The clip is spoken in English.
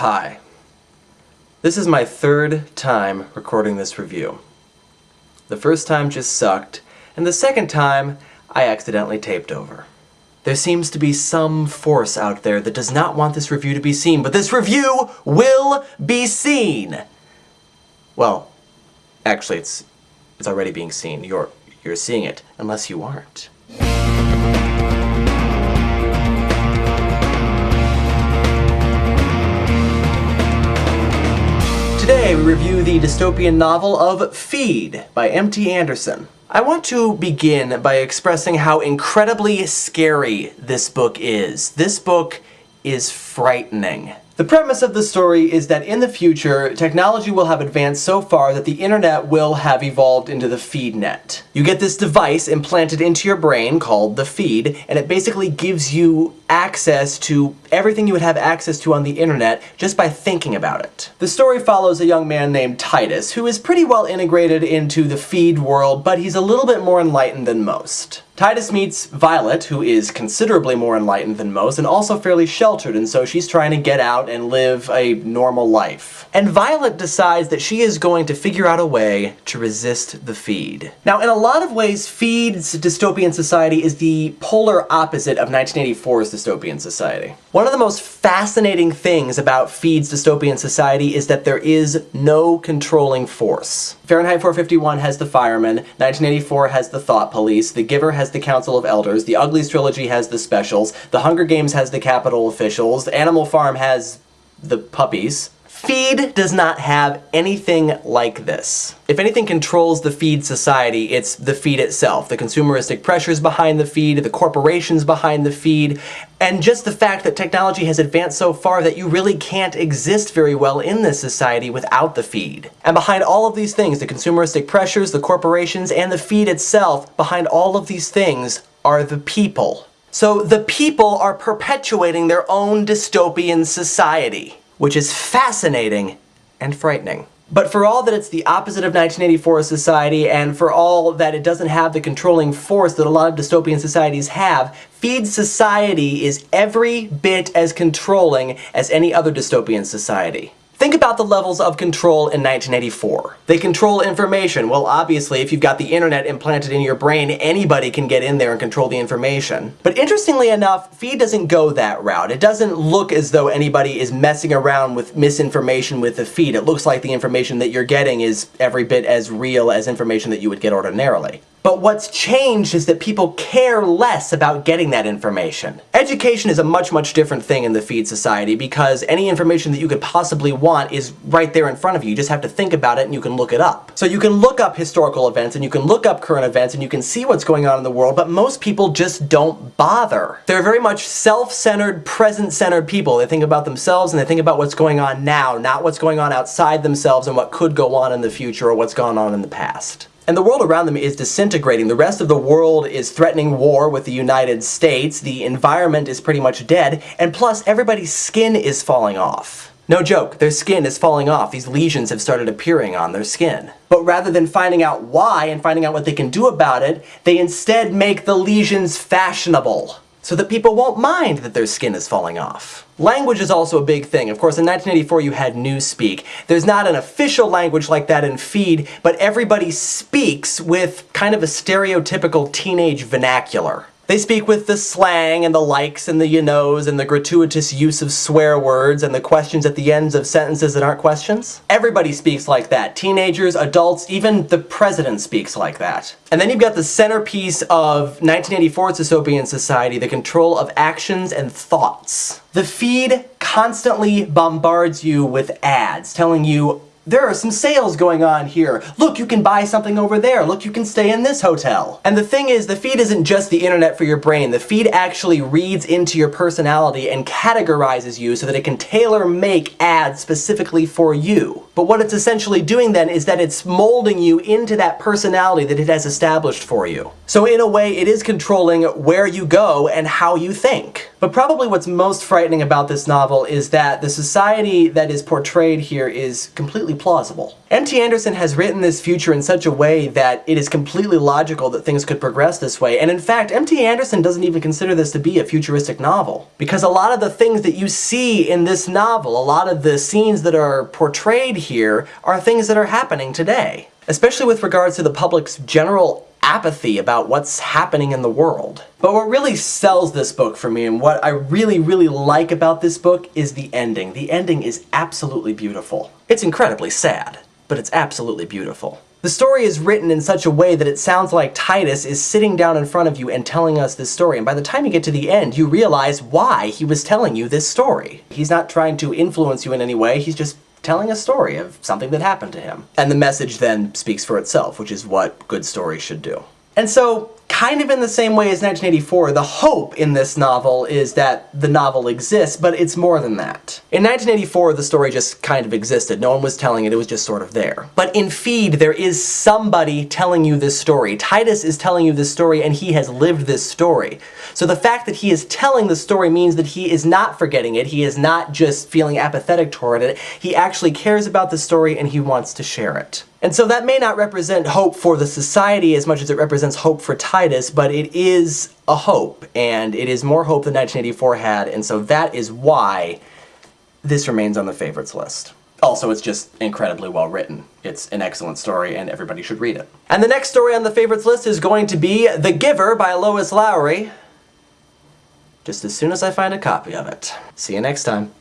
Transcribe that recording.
Hi. This is my third time recording this review. The first time just sucked, and the second time I accidentally taped over. There seems to be some force out there that does not want this review to be seen, but this review will be seen! Well, actually it's already being seen. You're seeing it, unless you aren't. Today we review the dystopian novel of Feed by M.T. Anderson. I want to begin by expressing how incredibly scary this book is. This book is frightening. The premise of the story is that in the future, technology will have advanced so far that the internet will have evolved into the feed net. You get this device implanted into your brain called the feed, and it basically gives you access to everything you would have access to on the internet just by thinking about it. The story follows a young man named Titus, who is pretty well integrated into the feed world, but he's a little bit more enlightened than most. Titus meets Violet, who is considerably more enlightened than most, and also fairly sheltered, and so she's trying to get out and live a normal life. And Violet decides that she is going to figure out a way to resist the feed. Now, in a lot of ways, Feed's dystopian society is the polar opposite of 1984's dystopian society. One of the most fascinating things about Feed's dystopian society is that there is no controlling force. Fahrenheit 451 has the firemen, 1984 has the thought police, The Giver has the Council of Elders, the Uglies trilogy has the specials, The Hunger Games has the Capitol officials, Animal Farm has the puppies. Feed does not have anything like this. If anything controls the feed society, it's the feed itself. The consumeristic pressures behind the feed, the corporations behind the feed, and just the fact that technology has advanced so far that you really can't exist very well in this society without the feed. And behind all of these things, the consumeristic pressures, the corporations, and the feed itself, behind all of these things are the people. So the people are perpetuating their own dystopian society, which is fascinating and frightening. But for all that it's the opposite of 1984's society, and for all that it doesn't have the controlling force that a lot of dystopian societies have, Feed society is every bit as controlling as any other dystopian society. Think about the levels of control in 1984. They control information. Well, obviously, if you've got the internet implanted in your brain, anybody can get in there and control the information. But interestingly enough, Feed doesn't go that route. It doesn't look as though anybody is messing around with misinformation with the feed. It looks like the information that you're getting is every bit as real as information that you would get ordinarily. But what's changed is that people care less about getting that information. Education is a much, much different thing in the feed society because any information that you could possibly want is right there in front of you. You just have to think about it and you can look it up. So you can look up historical events and you can look up current events and you can see what's going on in the world, but most people just don't bother. They're very much self-centered, present-centered people. They think about themselves and they think about what's going on now, not what's going on outside themselves and what could go on in the future or what's gone on in the past. And the world around them is disintegrating. The rest of the world is threatening war with the United States, the environment is pretty much dead, and plus everybody's skin is falling off. No joke, their skin is falling off. These lesions have started appearing on their skin. But rather than finding out why and finding out what they can do about it, they instead make the lesions fashionable, so that people won't mind that their skin is falling off. Language is also a big thing. Of course, in 1984 you had Newspeak. There's not an official language like that in Feed, but everybody speaks with kind of a stereotypical teenage vernacular. They speak with the slang and the likes and the you-knows and the gratuitous use of swear words and the questions at the ends of sentences that aren't questions. Everybody speaks like that. Teenagers, adults, even the president speaks like that. And then you've got the centerpiece of 1984's dystopian society, the control of actions and thoughts. The feed constantly bombards you with ads telling you, there are some sales going on here. Look, you can buy something over there. Look, you can stay in this hotel. And the thing is, the feed isn't just the internet for your brain. The feed actually reads into your personality and categorizes you so that it can tailor-make ads specifically for you. But what it's essentially doing then is that it's molding you into that personality that it has established for you. So in a way, it is controlling where you go and how you think. But probably what's most frightening about this novel is that the society that is portrayed here is completely plausible. M.T. Anderson has written this future in such a way that it is completely logical that things could progress this way. And in fact, M.T. Anderson doesn't even consider this to be a futuristic novel. Because a lot of the things that you see in this novel, a lot of the scenes that are portrayed here, are things that are happening today. Especially with regards to the public's general apathy about what's happening in the world. But what really sells this book for me, and what I really, really like about this book, is the ending. The ending is absolutely beautiful. It's incredibly sad, but it's absolutely beautiful. The story is written in such a way that it sounds like Titus is sitting down in front of you and telling us this story, and by the time you get to the end, you realize why he was telling you this story. He's not trying to influence you in any way, he's just telling a story of something that happened to him. And the message then speaks for itself, which is what good stories should do. And so, kind of in the same way as 1984, the hope in this novel is that the novel exists, but it's more than that. In 1984, the story just kind of existed. No one was telling it, it was just sort of there. But in Feed, there is somebody telling you this story. Titus is telling you this story, and he has lived this story. So the fact that he is telling the story means that he is not forgetting it, he is not just feeling apathetic toward it, he actually cares about the story and he wants to share it. And so that may not represent hope for the society as much as it represents hope for Titus, but it is a hope, and it is more hope than 1984 had, and so that is why this remains on the favorites list. Also, it's just incredibly well written. It's an excellent story, and everybody should read it. And the next story on the favorites list is going to be The Giver by Lois Lowry, just as soon as I find a copy of it. See you next time.